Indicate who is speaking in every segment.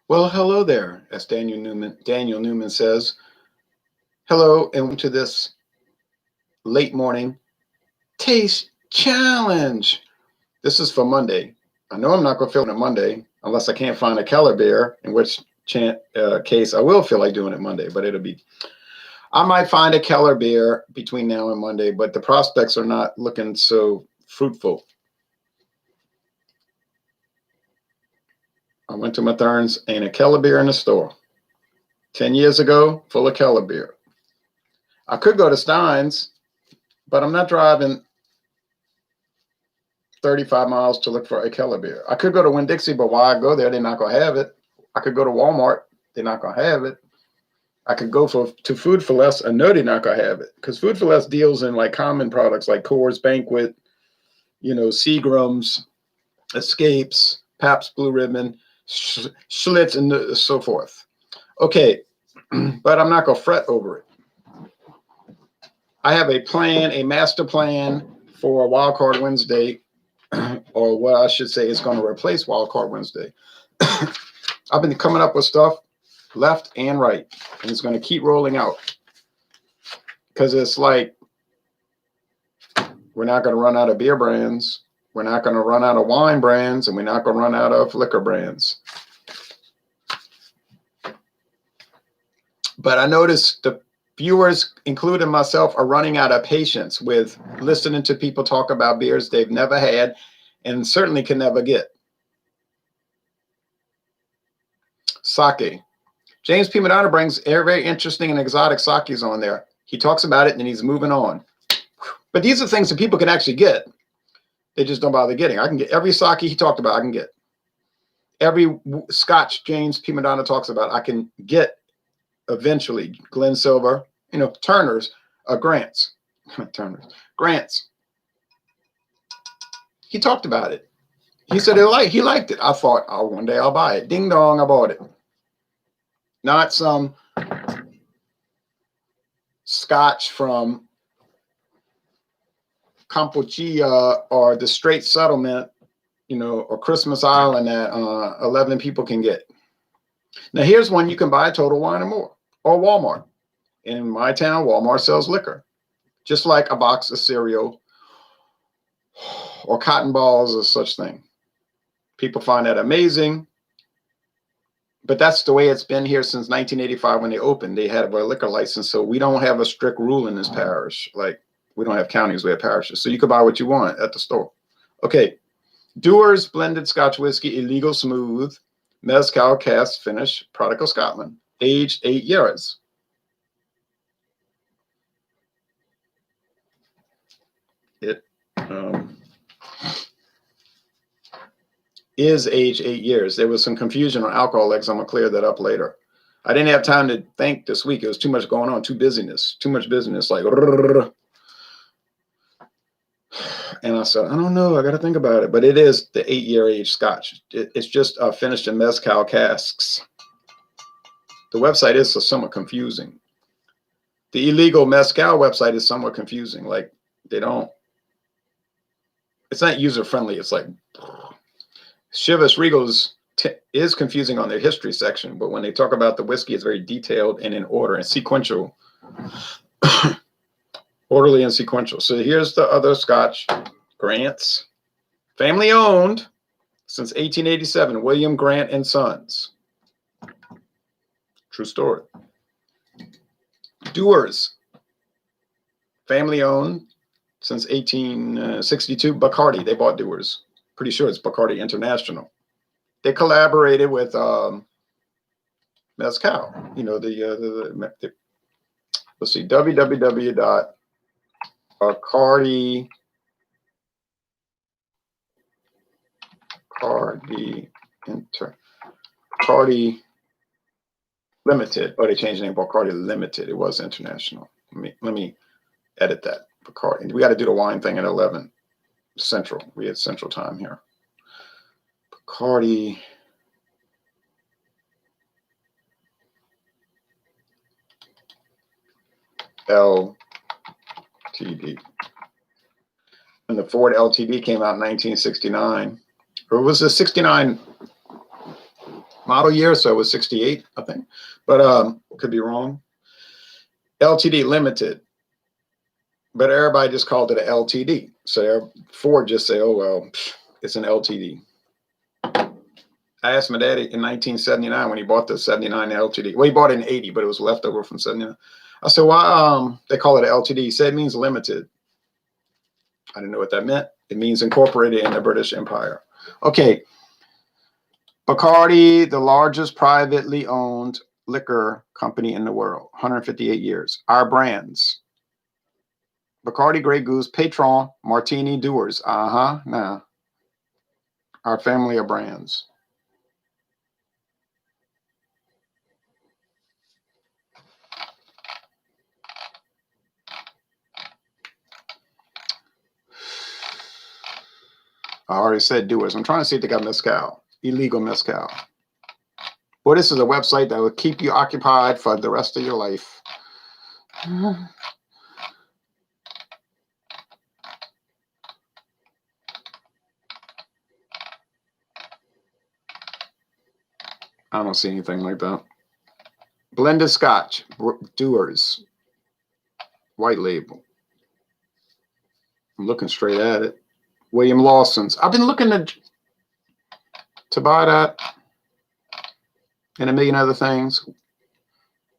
Speaker 1: Well, hello there, as Daniel Newman says. Hello, and welcome to this late morning taste challenge. This is for Monday. I know I'm not going to feel it on Monday unless I can't find a Keller beer, in which case I will feel like doing it Monday, but I might find a Keller beer between now and Monday, but the prospects are not looking so fruitful. I went to Mathern's, ain't a Keller beer in the store. 10 years ago, full of Keller beer. I could go to Stein's, but I'm not driving 35 miles to look for a Keller beer. I could go to Winn-Dixie, but why go there? They're not going to have it. I could go to Walmart. They're not going to have it. I could go to Food for Less. I know they're not going to have it because Food for Less deals in like common products like Coors Banquet, Seagram's, Escapes, Pabst Blue Ribbon, Schlitz, and so forth. Okay, but I'm not going to fret over it. I have a plan, a master plan for Wild Card Wednesday, or what I should say is going to replace Wild Card Wednesday. I've been coming up with stuff left and right, and it's going to keep rolling out because it's like we're not going to run out of beer brands, we're not going to run out of wine brands, and we're not going to run out of liquor brands. But I noticed the viewers, including myself, are running out of patience with listening to people talk about beers they've never had and certainly can never get. Sake. James P. Madonna brings very interesting and exotic sakes on there. He talks about it and he's moving on. But these are things that people can actually get. They just don't bother getting. I can get every sake he talked about, I can get. Every scotch James P. Madonna talks about, I can get eventually. Glen Silver, Turner's, Grant's. Grant's. He talked about it. He said he liked it. I thought, oh, one day I'll buy it. Ding dong, I bought it. Not some scotch from Kampuchea or the Strait Settlement, or Christmas Island that 11 people can get. Now, here's one you can buy at Total Wine and More or Walmart. In my town, Walmart sells liquor, just like a box of cereal or cotton balls or such thing. People find that amazing, but that's the way it's been here since 1985 when they opened. They had a liquor license, so we don't have a strict rule in this parish. Like, we don't have counties, we have parishes. So you can buy what you want at the store. Okay, Dewar's blended Scotch whiskey, Illegal Smooth, Mescal cast finish, product of Scotland, aged 8 years. It is aged 8 years. There was some confusion on alcohol legs. I'm going to clear that up later. I didn't have time to think this week. It was too much going on, too much business. Like, and I said, I don't know. I got to think about it. But it is the 8-year age Scotch. It's just finished in Mescal casks. The website is somewhat confusing. The Illegal Mescal website is somewhat confusing. Like, it's not user-friendly. It's like Chivas Regal's is confusing on their history section, but when they talk about the whiskey, it's very detailed and in order and sequential. Orderly and sequential. So here's the other Scotch. Grant's. Family owned since 1887. William Grant and Sons. True story. Dewar's. Family owned since 1862. Bacardi. They bought Dewar's. Pretty sure it's Bacardi International. They collaborated with Mescal. Let's see, www.Bacardi Limited. Oh, they changed the name. Bacardi Limited. It was international. Let me edit that. Bacardi. We got to do the wine thing at 11 Central. We had Central time here. Bacardi Ltd. And the Ford Ltd came out in 1969. Or was it 69? Model year, so it was 68, I think. But could be wrong. LTD, limited. But everybody just called it an LTD. So Ford just say, oh, well, it's an LTD. I asked my daddy in 1979 when he bought the 79 LTD. Well, he bought it in 80, but it was left over from 79. I said, why they call it an LTD? He said it means limited. I didn't know what that meant. It means incorporated in the British Empire. Okay. Bacardi, the largest privately owned liquor company in the world, 158 years. Our brands. Bacardi, Grey Goose, Patron, Martini, Dewar's. Nah. Our family of brands. I already said Dewar's. I'm trying to see if they got Mescal. Illegal Mescal. Well, this is a website that will keep you occupied for the rest of your life. I don't see anything like that. Blended Scotch, Dewar's, white label. I'm looking straight at it. William Lawson's. I've been looking to buy that and a million other things.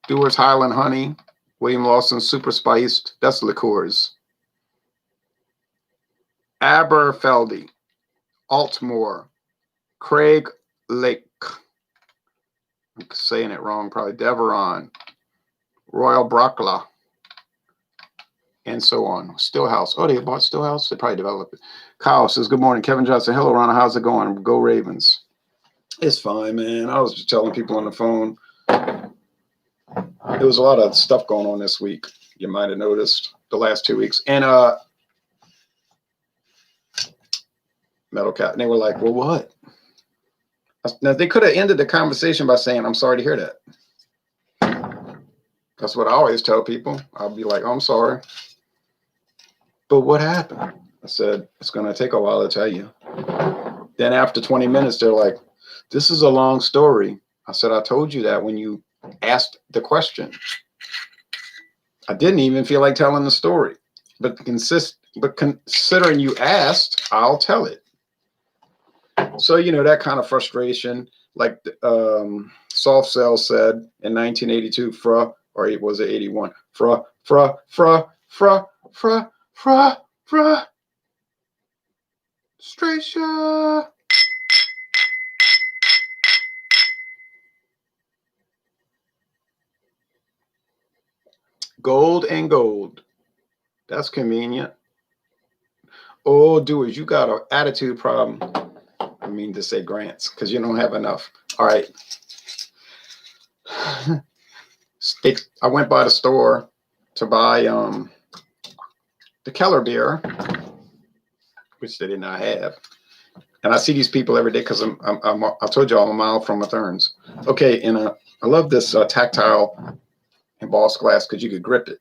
Speaker 1: Dewar's Highland Honey, William Lawson's Super Spiced. That's liqueurs. Aberfeldy, Altmore, Craig Lake. I'm saying it wrong, probably. Deveron, Royal Brockla, and so on. Stillhouse. Oh, they bought Stillhouse? They probably developed it. Kyle says, good morning. Kevin Johnson. Hello, Ron. How's it going? Go Ravens. It's fine, man. I was just telling people on the phone. There was a lot of stuff going on this week. You might have noticed the last 2 weeks. And Metal Cap. And they were like, well, what? Now, they could have ended the conversation by saying, I'm sorry to hear that. That's what I always tell people. I'll be like, oh, I'm sorry. But what happened? I said, it's going to take a while to tell you. Then after 20 minutes, they're like, this is a long story. I said, I told you that when you asked the question. I didn't even feel like telling the story. But considering you asked, I'll tell it. So, you know, that kind of frustration, like Soft Cell said in 1982, or was it 81? Frustration. Gold and gold. That's convenient. Oh, Dewars, you got an attitude problem. I mean to say grants, because you don't have enough. All right. I went by the store to buy the Keller beer, which they did not have. And I see these people every day because I told you I'm a mile from Mathern's. Okay, and I love this tactile embossed glass because you could grip it.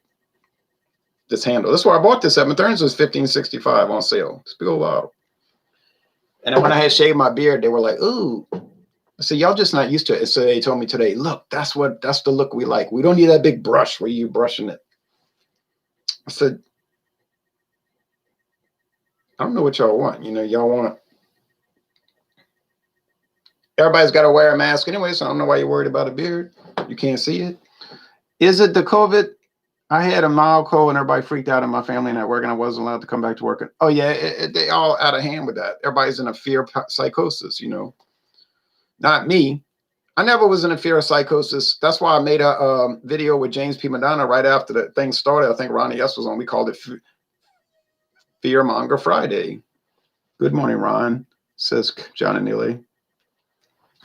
Speaker 1: This handle. That's why I bought this at Mathern's. It was $15.65 on sale. This big old bottle. And then when I had shaved my beard, they were like, ooh. I said, y'all just not used to it. So they told me today, look, that's the look we like. We don't need that big brush where you brushing it. I said, I don't know what y'all want. You know, y'all want it. Everybody's got to wear a mask anyway, so I don't know why you're worried about a beard. You can't see it. Is it the COVID? I had a mild cold and everybody freaked out in my family and at work and I wasn't allowed to come back to work. Oh, yeah, they all out of hand with that. Everybody's in a fear psychosis, you know. Not me. I never was in a fear of psychosis. That's why I made a video with James P. Madonna right after the thing started. I think Ronnie S. was on. We called it Fear Monger Friday. Good morning, Ron, says John and Neely.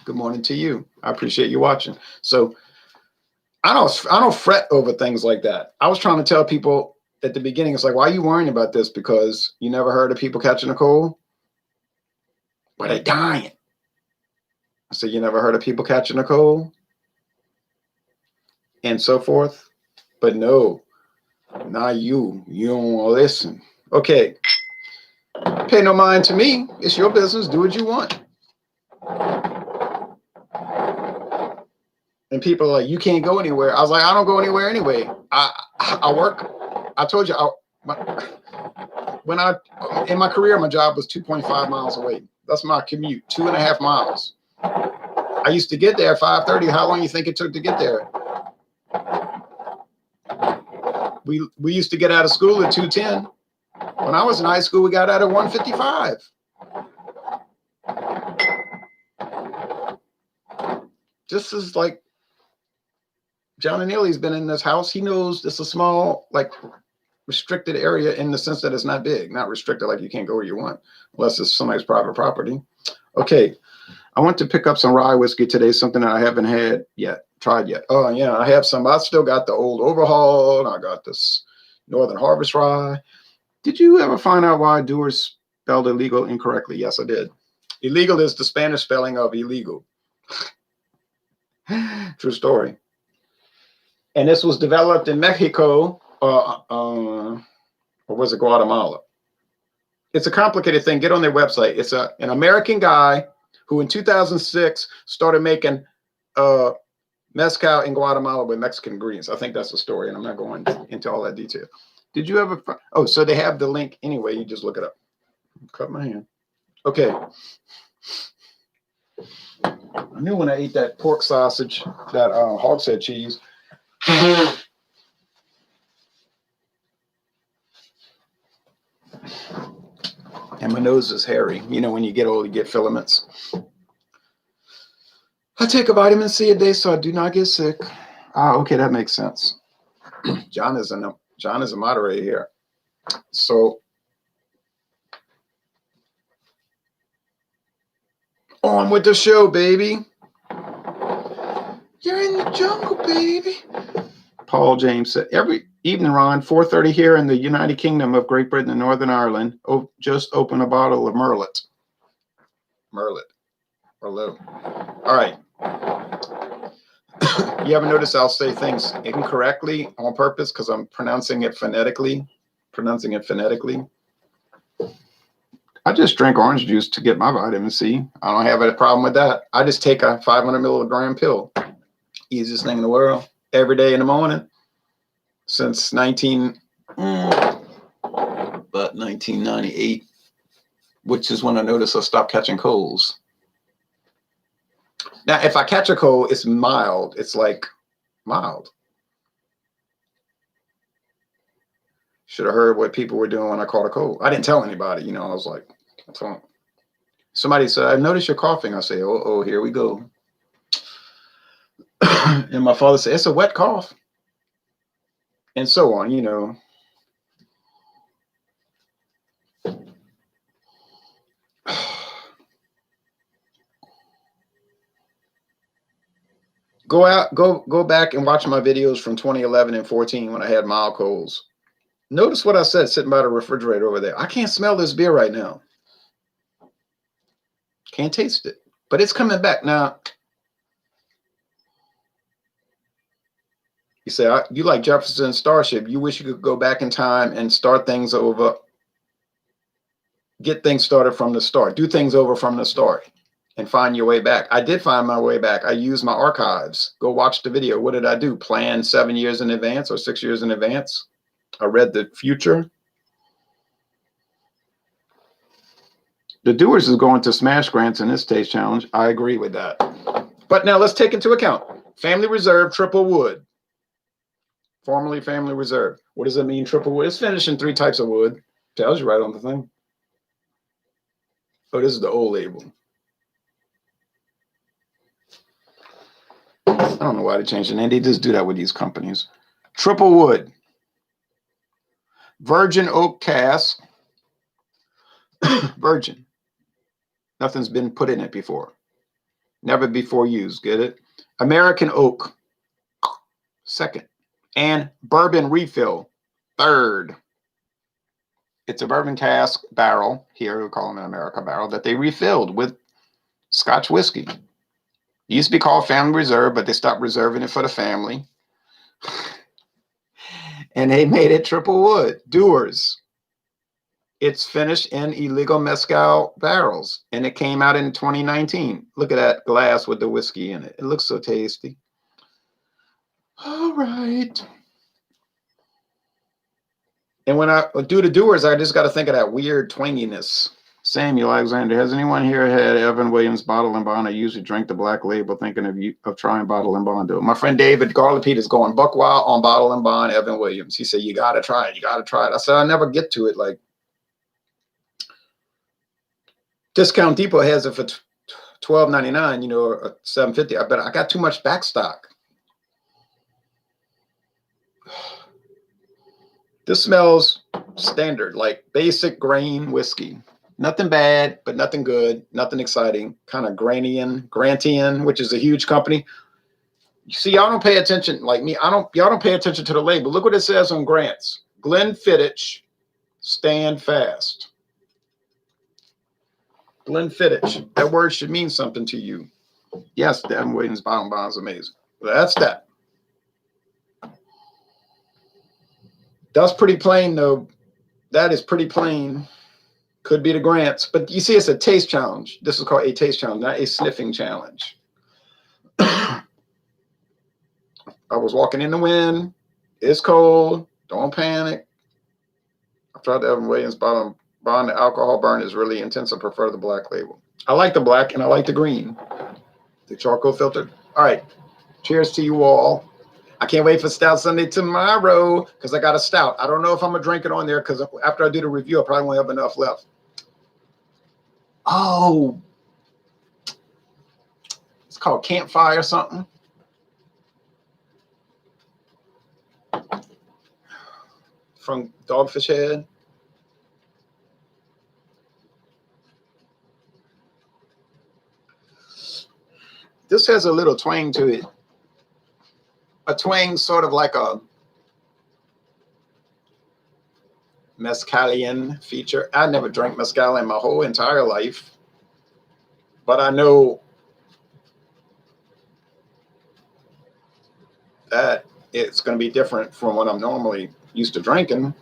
Speaker 1: Good morning to you. I appreciate you watching. So I don't fret over things like that. I was trying to tell people at the beginning, it's like, why are you worrying about this? Because you never heard of people catching a cold? But they're dying. I said, you never heard of people catching a cold? And so forth. But no, not you. You don't want to listen. Okay. Pay no mind to me. It's your business. Do what you want. And people are like, you can't go anywhere. I was like, I don't go anywhere anyway. I work. I told you, in my career, my job was 2.5 miles away. That's my commute, 2.5 miles. I used to get there at 5:30. How long do you think it took to get there? We used to get out of school at 2:10. When I was in high school, we got out at 1:55. Just as like John and Neely's been in this house, he knows it's a small, like, restricted area in the sense that it's not big, not restricted like you can't go where you want unless it's somebody's private property. Okay, I want to pick up some rye whiskey today, something that I haven't tried yet. Oh yeah, I have some. I still got the old Overhaul, and I got this Northern Harvest rye. Did you ever find out why Dewar spelled illegal incorrectly? Yes, I did. Illegal is the Spanish spelling of illegal. True story. And this was developed in Mexico, or was it Guatemala? It's a complicated thing. Get on their website. It's an American guy who in 2006 started making mezcal in Guatemala with Mexican ingredients. I think that's the story, and I'm not going into all that detail. Did you ever? Oh, so they have the link anyway. You just look it up. Cut my hand. Okay. I knew when I ate that pork sausage, that hogshead cheese. And my nose is hairy. You know, when you get old, you get filaments. I take a vitamin C a day so I do not get sick. Ah, okay, that makes sense. John is a moderator here. So on with the show, baby. You're in the jungle, baby. Paul James said, every evening, Ron, 4:30 here in the United Kingdom of Great Britain and Northern Ireland. Oh, just open a bottle of Merlot. Merlot. All right. You ever notice I'll say things incorrectly on purpose because I'm pronouncing it phonetically? I just drink orange juice to get my vitamin C. I don't have a problem with that. I just take a 500 milligram pill. Easiest thing in the world. Every day in the morning since 1998, which is when I noticed I stopped catching colds. Now, if I catch a cold, it's mild. It's like mild. Should have heard what people were doing when I caught a cold. I didn't tell anybody, you know. I was like, somebody said, I noticed you're coughing. I say, oh, here we go. And my father said, it's a wet cough. And so on, you know. Go back and watch my videos from 2011 and 14 when I had mild colds. Notice what I said sitting by the refrigerator over there. I can't smell this beer right now. Can't taste it, but it's coming back now. You say, you like Jefferson Starship. You wish you could go back in time and start things over. Get things started from the start. Do things over from the start and find your way back. I did find my way back. I used my archives. Go watch the video. What did I do? Plan 7 years in advance or 6 years in advance. I read the future. The Dewars is going to smash grants in this taste challenge. I agree with that. But now let's take into account Family Reserve Triple Wood. Formerly Family Reserve. What does it mean, triple wood? It's finished in 3 types of wood. Tells you right on the thing. Oh, this is the old label. I don't know why they changed the name. They just do that with these companies. Triple wood. Virgin oak cask. Virgin. Nothing's been put in it before. Never before used. Get it? American oak. Second. And bourbon refill. Third. It's a bourbon cask barrel. Here we call them an America barrel that they refilled with Scotch whiskey. It used to be called Family Reserve, but they stopped reserving it for the family. And they made it triple wood. Dewar's. It's finished in Illegal Mescal barrels, and it came out in 2019. Look at that glass with the whiskey in it. It looks so tasty. All right. And when I do the Dewars, I just got to think of that weird twanginess. Samuel Alexander, has anyone here had Evan Williams bottle and bond? I usually drink the black label, thinking of trying bottle and bond. My friend David Garlapete is going buck wild on bottle and bond Evan Williams. He said, you got to try it. You got to try it. I said, I never get to it. Like, Discount Depot has it for $12.99, you know, or $7.50. I bet I got too much back stock. This smells standard, like basic grain whiskey. Nothing bad, but nothing good, nothing exciting. Kind of Grantian, which is a huge company. You see, y'all don't pay attention like me. Y'all don't pay attention to the label. Look what it says on Grant's. Glenfiddich, stand fast. Glenfiddich. That word should mean something to you. Yes, Evan Williams bottle bond is amazing. Well, that's that. That's pretty plain, though. That is pretty plain. Could be the Grants, but you see, it's a taste challenge. This is called a taste challenge, not a sniffing challenge. I was walking in the wind. It's cold. Don't panic. I've tried the Evan Williams bottle bond. The alcohol burn is really intense. I prefer the black label. I like the black and I like the green. The charcoal filter. All right. Cheers to you all. I can't wait for Stout Sunday tomorrow because I got a stout. I don't know if I'm going to drink it on there because after I do the review, I probably won't have enough left. Oh, it's called Campfire or something. From Dogfish Head. This has a little twang to it. A twang sort of like a mescalian feature. I never drank mezcal in my whole entire life, but I know that it's going to be different from what I'm normally used to drinking.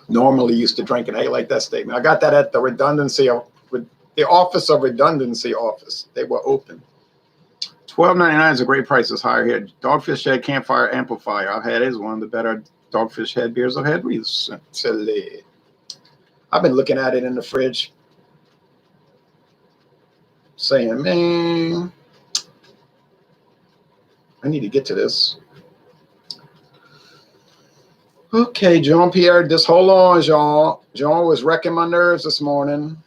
Speaker 1: I like that statement. I got that at the the Office of Redundancy office. They were open. $12.99 is a great price. It's higher here. Dogfish Head Campfire Amplifier. I've had it. It's one of the better Dogfish Head beers I've had recently. I've been looking at it in the fridge, saying, man, I need to get to this. Okay, Jean-Pierre, just hold on, Jean. Jean was wrecking my nerves this morning.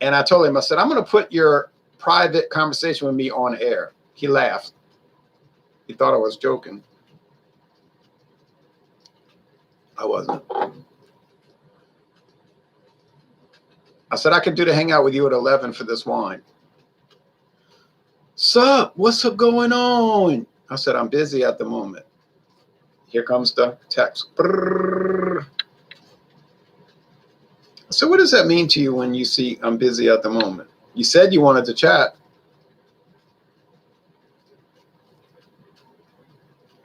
Speaker 1: And I told him, I said, I'm going to put your private conversation with me on air. He laughed. He thought I was joking. I wasn't. I said, I could do the hangout with you at 11 for this wine. Sup? What's up going on? I said, I'm busy at the moment. Here comes the text. So what does that mean to you when you see I'm busy at the moment? You said you wanted to chat.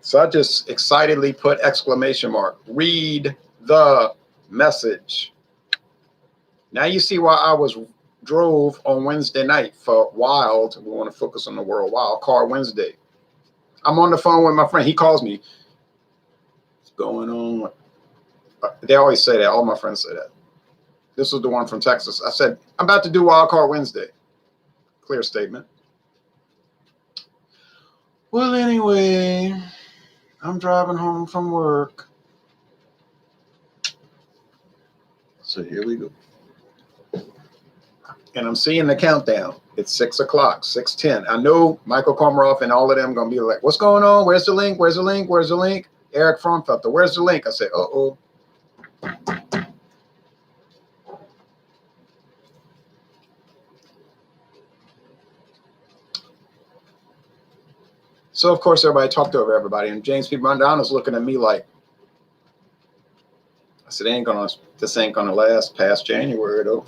Speaker 1: So I just excitedly put exclamation mark. Read the message. Now you see why I drove on Wednesday night for Wild. We want to focus on the world Wild Card Wednesday. I'm on the phone with my friend. He calls me. What's going on? They always say that. All my friends say that. This was the one from Texas. I said, I'm about to do Wild Card Wednesday. Clear statement. Well, anyway, I'm driving home from work. So here we go. And I'm seeing the countdown. It's 6 o'clock, 6:10. I know Michael Komaroff and all of them going to be like, what's going on? Where's the link? Where's the link? Where's the link? Eric Fromfelter, where's the link? I said, uh-oh. So, of course, everybody talked over everybody. And James P. Brundon is looking at me like, I said, this ain't going to last past January, though.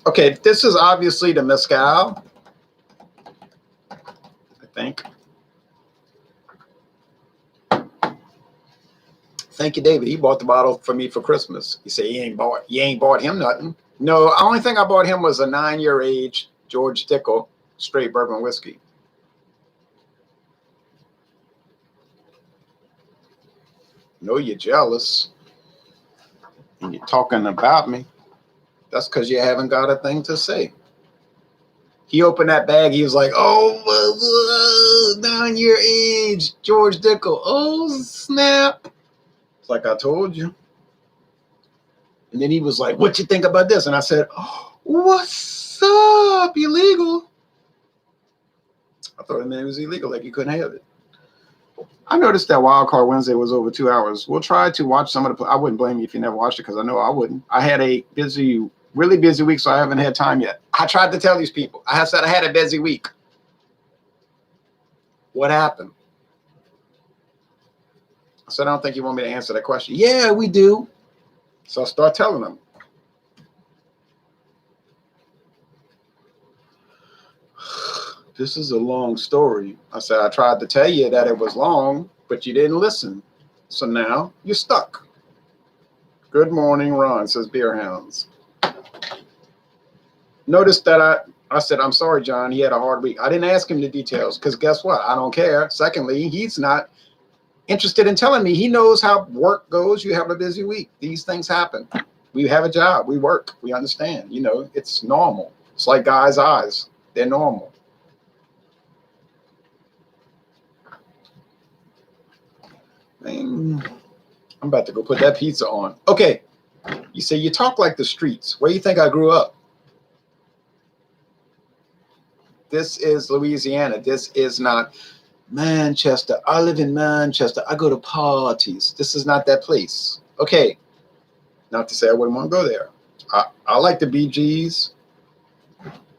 Speaker 1: Okay, this is obviously the mezcal, I think. Thank you, David. He bought the bottle for me for Christmas. He said, you ain't bought him nothing. No, the only thing I bought him was a 9-year age George Dickel straight bourbon whiskey. Know you're jealous and you're talking about me. That's because you haven't got a thing to say. He opened that bag. He was like, oh, down your age, George Dickel. Oh, snap. It's like I told you. And then he was like, what you think about this? And I said, oh, what's up, illegal? I thought his name was illegal, like you couldn't have it. I noticed that Wild Card Wednesday was over 2 hours. We'll try to watch some of the. I wouldn't blame you if you never watched it because I know I wouldn't. I had a really busy week, so I haven't had time yet. I tried to tell these people. I said I had a busy week. What happened? I said, I don't think you want me to answer that question. Yeah, we do. So I start telling them. This is a long story. I said, I tried to tell you that it was long, but you didn't listen. So now you're stuck. Good morning, Ron, says Beer Hounds. Notice that I said, I'm sorry, John. He had a hard week. I didn't ask him the details because guess what? I don't care. Secondly, he's not interested in telling me. He knows how work goes. You have a busy week. These things happen. We have a job. We work. We understand. You know, it's normal. It's like guys' eyes. They're normal. I'm about to go put that pizza on. Okay. You say you talk like the streets. Where do you think I grew up? This is Louisiana. This is not Manchester. I live in Manchester. I go to parties. This is not that place. Okay. Not to say I wouldn't want to go there. I like the BGs.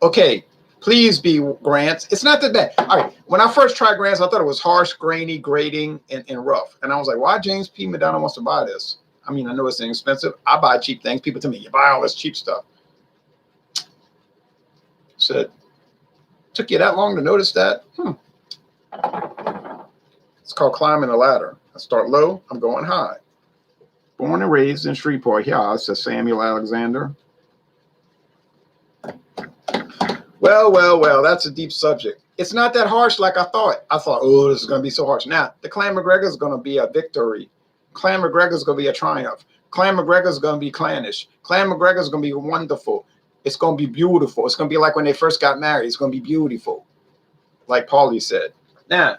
Speaker 1: Okay. Please be Grants. It's not that bad. All right. When I first tried Grants, I thought it was harsh, grainy, grating, and rough. And I was like, why James P. McDonough wants to buy this? I mean, I know it's inexpensive. I buy cheap things. People tell me, you buy all this cheap stuff. Said, took you that long to notice that? It's called climbing the ladder. I start low, I'm going high. Born and raised in Shreveport, yeah, says Samuel Alexander. Well, that's a deep subject. It's not that harsh like I thought. I thought, oh, this is going to be so harsh. Now, the Clan McGregor is going to be a victory. Clan McGregor is going to be a triumph. Clan McGregor is going to be clannish. Clan McGregor is going to be wonderful. It's going to be beautiful. It's going to be like when they first got married. It's going to be beautiful, like Paulie said. Now,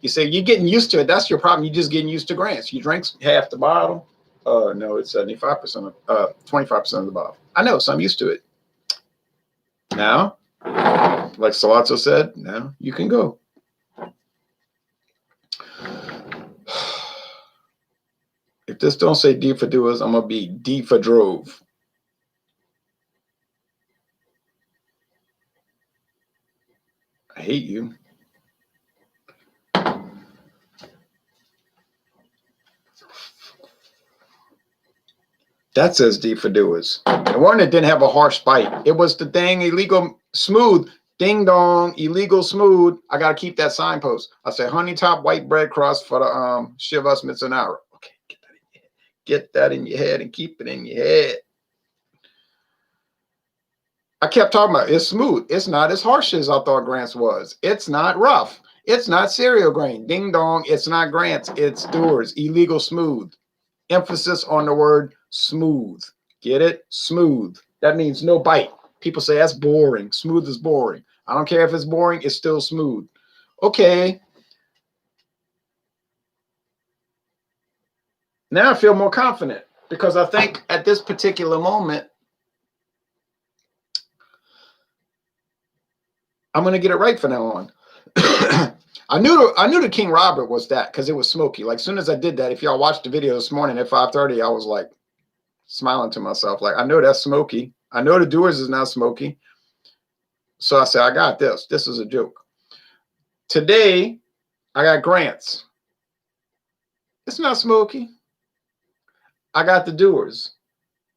Speaker 1: you say you're getting used to it. That's your problem. You're just getting used to Grants. You drink half the bottle. No, it's 75% of 25% of the bottle. I know, so I'm used to it. Now, like Salazzo said, now you can go. If this don't say D for doers, I'm gonna be D for drove. I hate you. That says D for doers. The one that didn't have a harsh bite. It was the dang illegal smooth. Ding dong, illegal smooth. I gotta keep that signpost. I say honey top white bread crust for the Shivas Mitsunara. Okay, get that in your head. Get that in your head and keep it in your head. I kept talking about it's smooth. It's not as harsh as I thought Grant's was. It's not rough. It's not cereal grain. Ding dong. It's not Grant's. It's Dewar's. Illegal smooth. Emphasis on the word smooth. Get it? Smooth. That means no bite. People say that's boring. Smooth is boring. I don't care if it's boring. It's still smooth. Okay. Now I feel more confident because I think at this particular moment, I'm going to get it right from now on. I knew the King Robert was that because it was smoky. Like as soon as I did that, if y'all watched the video this morning at 5:30, I was like smiling to myself. Like I know that's smoky. I know the Dewar's is not smoky. So I said, I got this. This is a joke. Today, I got Grant's. It's not smoky. I got the Dewar's.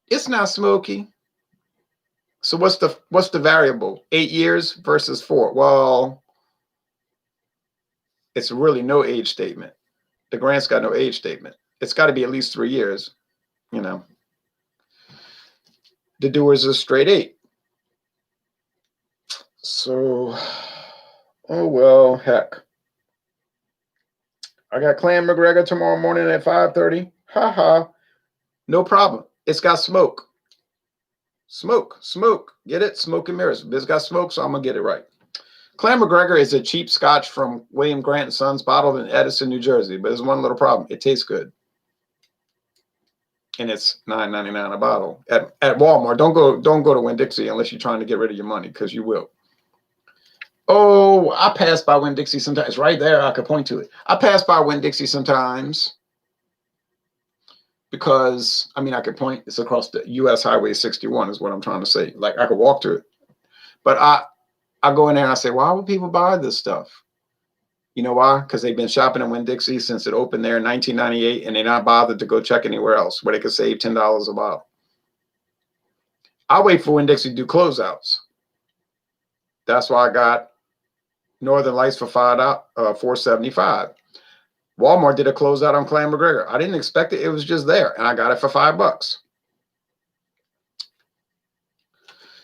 Speaker 1: It's not smoky. So what's the variable? 8 years versus 4. Well, it's really no age statement. The Grant's got no age statement. It's got to be at least 3 years, you know. The Dewar's is straight 8. So Oh, well, heck. I got Clan McGregor tomorrow morning at 5:30. Ha ha. No problem. It's got smoke. Smoke. Smoke. Get it? Smoke and mirrors. It's got smoke, so I'm going to get it right. Clan McGregor is a cheap scotch from William Grant & Sons, bottled in Edison, New Jersey. But there's one little problem. It tastes good. And it's $9.99 a bottle at Walmart. Don't go to Winn-Dixie unless you're trying to get rid of your money, because you will. Oh, I pass by Winn-Dixie sometimes. It's right there. I could point to it. I pass by Winn-Dixie sometimes because, I mean, I could point. It's across the U.S. Highway 61 is what I'm trying to say. Like, I could walk to it. But I go in there and I say, why would people buy this stuff? You know why? Because they've been shopping at Winn-Dixie since it opened there in 1998, and they're not bothered to go check anywhere else where they could save $10 a bottle. I wait for Winn-Dixie to do closeouts. That's why I got Northern Lights for $4.75. Walmart did a closeout on Clan McGregor. I didn't expect it. It was just there, and I got it for $5.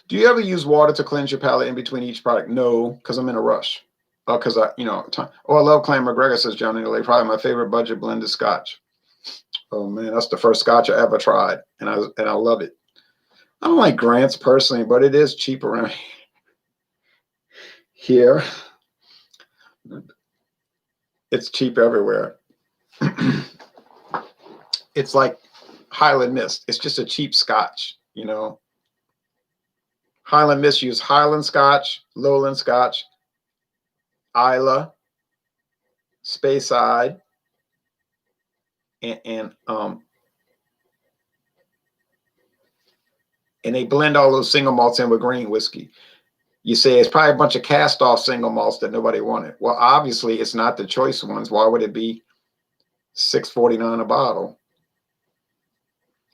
Speaker 1: Do you ever use water to cleanse your palate in between each product? No, because I'm in a rush. Because I love Clan McGregor, says Johnny Delay. Probably my favorite budget blended scotch. Oh man, that's the first scotch I ever tried, and I love it. I don't like Grant's personally, but it is cheap around here. It's cheap everywhere. It's like Highland Mist. It's just a cheap scotch, you know. Highland Mist use Highland Scotch, Lowland Scotch, Isla, Speyside, and they blend all those single malts in with green whiskey. You say it's probably a bunch of cast-off single malts that nobody wanted. Well, obviously, it's not the choice ones. Why would it be $6.49 a bottle?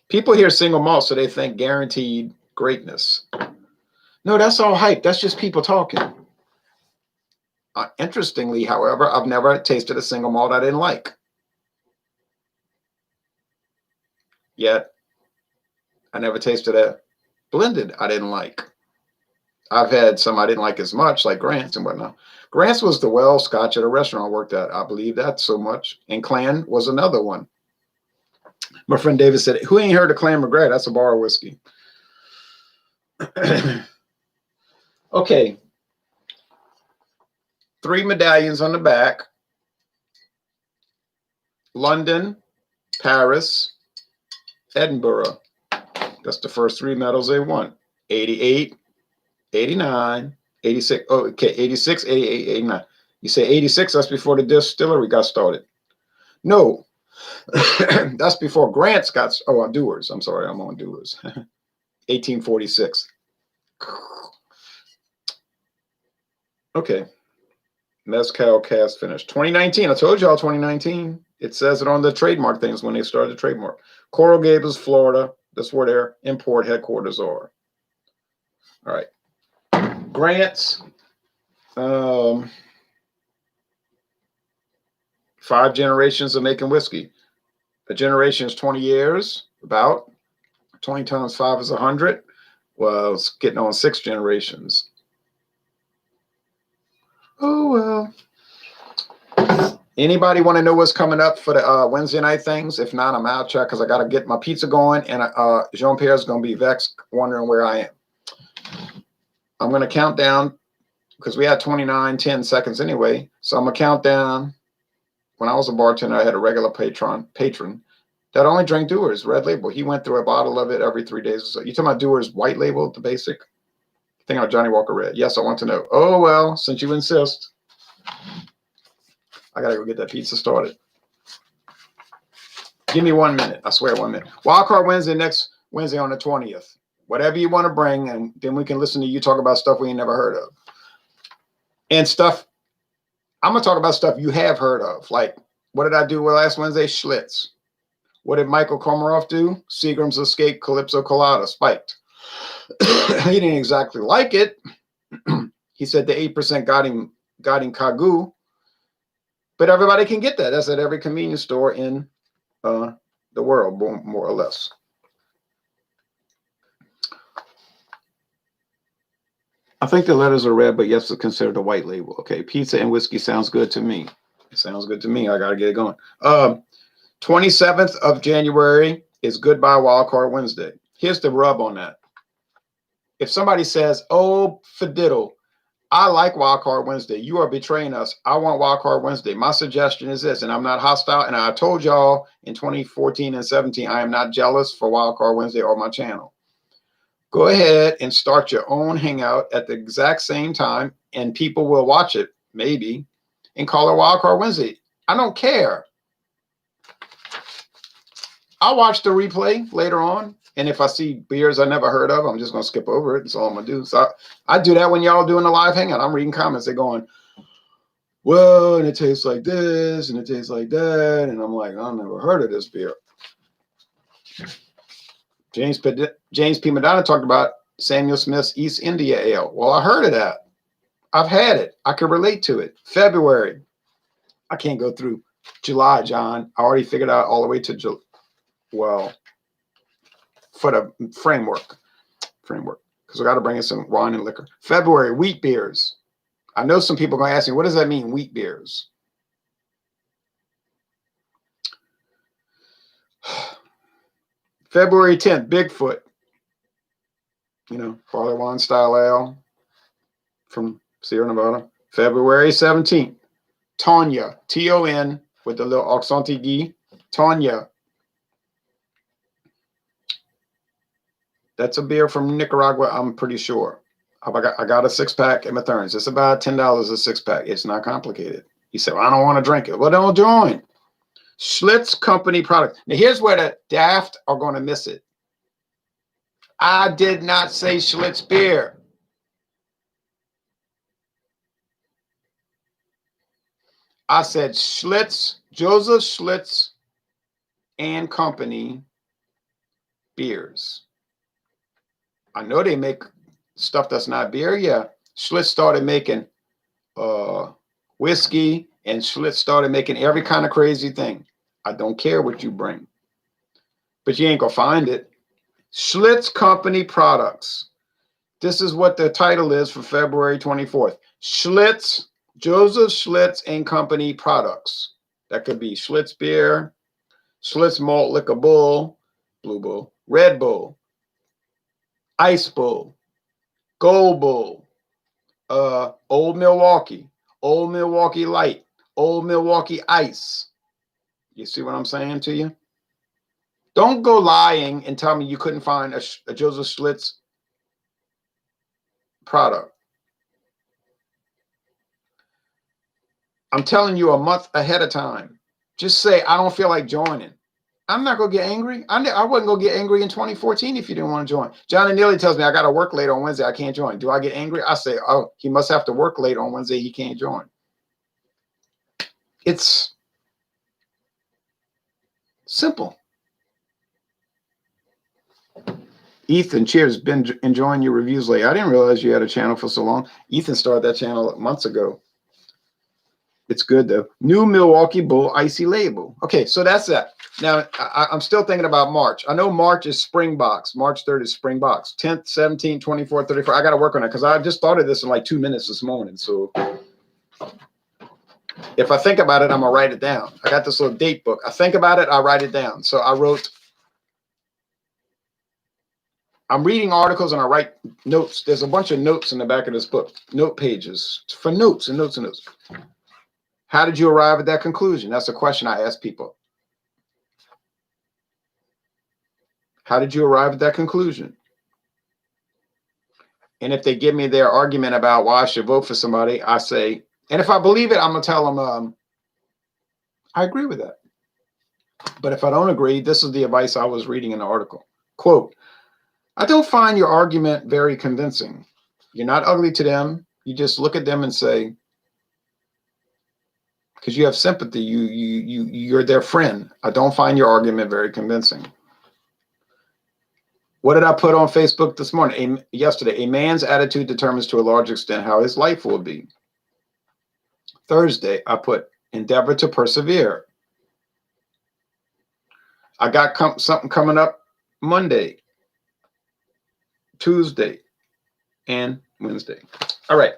Speaker 1: People hear single malt, so they think guaranteed greatness. No, that's all hype. That's just people talking. Interestingly, however, I've never tasted a single malt I didn't like. Yet, I never tasted a blended I didn't like. I've had some I didn't like as much, like Grant's and whatnot. Grant's was the well scotch at a restaurant I worked at. I believe that so much. And Clan was another one. My friend David said, who ain't heard of Clan McGregor? That's a bar of whiskey. Okay. 3 medallions on the back. London, Paris, Edinburgh. That's the first 3 medals they won. 88, 89, 86. Oh, okay, 86, 88, 89. You say 86, that's before the distillery got started. No, that's before Grant's got, on Dewar's. I'm sorry, I'm on Dewar's. 1846. Okay. Mezcal cast finish. 2019. I told y'all 2019. It says it on the trademark things when they started the trademark. Coral Gables, Florida. That's where their import headquarters are. All right. Grant's. 5 generations of making whiskey. A generation is 20 years, about. 20 times 5 is 100. Well, it's getting on 6 generations. Oh, well. Anybody want to know what's coming up for the Wednesday night things? If not, I'm out, check, because I got to get my pizza going, and Jean-Pierre is going to be vexed, wondering where I am. I'm going to count down, because we had 10 seconds anyway, so I'm going to count down. When I was a bartender, I had a regular patron that only drank Dewar's red label. He went through a bottle of it every 3 days or so. You talking about Dewar's white label, the basic? Thing on Johnny Walker Red. Yes, I want to know. Oh, well, since you insist. I got to go get that pizza started. Give me 1 minute. I swear 1 minute. Wildcard Wednesday, next Wednesday on the 20th. Whatever you want to bring, and then we can listen to you talk about stuff we ain't never heard of. And stuff, I'm going to talk about stuff you have heard of. Like, what did I do last Wednesday? Schlitz. What did Michael Komaroff do? Seagram's Escape Calypso Colada, spiked. He didn't exactly like it. He said the 8% got him Kagu. But everybody can get that. That's at every convenience store in the world, more or less. I think the letters are red, but yes, it's considered a white label. Okay, pizza and whiskey sounds good to me. It sounds good to me. I gotta get it going. 27th of January is Goodbye Wildcard Wednesday. Here's the rub on that. If somebody says, "Oh, fiddle, I like Wildcard Wednesday. You are betraying us. I want Wildcard Wednesday." My suggestion is this, and I'm not hostile. And I told y'all in 2014 and 17, I am not jealous for Wildcard Wednesday or my channel. Go ahead and start your own hangout at the exact same time, and people will watch it, maybe, and call it Wildcard Wednesday. I don't care. I'll watch the replay later on. And if I see beers I never heard of, I'm just going to skip over it. That's all I'm going to do. So I do that when y'all doing a live hangout. I'm reading comments. They're going, well, and it tastes like this, and it tastes like that. And I'm like, I've never heard of this beer. James P. Madonna talked about Samuel Smith's East India Ale. Well, I heard of that. I've had it. I can relate to it. February. I can't go through July, John. I already figured out all the way to July. Well, for the framework, because I got to bring in some wine and liquor. February, wheat beers. I know some people are going to ask me, what does that mean, wheat beers? February 10th, Bigfoot. You know, barley wine style ale from Sierra Nevada. February 17th, Tonya, T-O-N with the little accent aigu. Tonya. That's a beer from Nicaragua, I'm pretty sure. I got a 6-pack at Mathern's. It's about $10 a 6-pack. It's not complicated. You say, well, I don't want to drink it. Well, don't join. Schlitz Company product. Now, here's where the daft are going to miss it. I did not say Schlitz beer. I said Schlitz, Joseph Schlitz and Company beers. I know they make stuff that's not beer. Yeah. Schlitz started making whiskey, and Schlitz started making every kind of crazy thing. I don't care what you bring, but you ain't gonna find it. Schlitz Company products. This is what the title is for February 24th. Schlitz, Joseph Schlitz and Company products. That could be Schlitz beer, Schlitz malt liquor bull, Blue Bull, Red Bull, Ice Bull, Gold Bull, Old Milwaukee Light, Old Milwaukee Ice. You see what I'm saying to you? Don't go lying and tell me you couldn't find a Joseph Schlitz product. I'm telling you a month ahead of time. Just say, I don't feel like joining. I'm not going to get angry. I wasn't going to get angry in 2014 if you didn't want to join. John and Neely tells me I got to work late on Wednesday. I can't join. Do I get angry? I say, oh, he must have to work late on Wednesday. He can't join. It's simple. Ethan, cheers. Been enjoying your reviews lately. I didn't realize you had a channel for so long. Ethan started that channel months ago. It's good, though. New Milwaukee Bull Icy Label. Okay, so that's that. Now, I'm still thinking about March. I know March is Spring Box. March 3rd is Spring Box. 10th, 17th, 24th, 34th. I got to work on it because I just started this in like 2 minutes this morning. So if I think about it, I'm going to write it down. I got this little date book. I think about it, I write it down. So I wrote, I'm reading articles and I write notes. There's a bunch of notes in the back of this book. Note pages for notes and notes and notes. How did you arrive at that conclusion? That's a question I ask people. How did you arrive at that conclusion? And if they give me their argument about why I should vote for somebody, I say, and if I believe it, I'm going to tell them, I agree with that. But if I don't agree, this is the advice I was reading in the article. Quote, I don't find your argument very convincing. You're not ugly to them. You just look at them and say, because you have sympathy, you're their friend. I don't find your argument very convincing. What did I put on Facebook this morning? Yesterday, a man's attitude determines to a large extent how his life will be. Thursday, I put endeavor to persevere. I got something coming up Monday, Tuesday. and Wednesday. All right.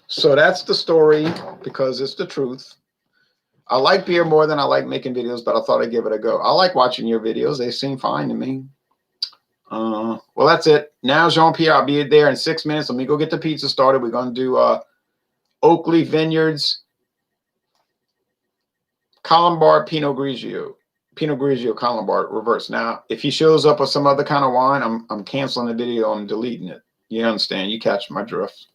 Speaker 1: So that's the story because it's the truth. I like beer more than I like making videos, but I thought I'd give it a go. I like watching your videos. They seem fine to me. Well, that's it. Now, Jean-Pierre, I'll be there in 6 minutes. Let me go get the pizza started. We're going to do Oakley Vineyards Colombard Pinot Grigio. Pinot Grigio Colombard reverse. Now, if he shows up with some other kind of wine, I'm canceling the video and deleting it. You understand? You catch my drift.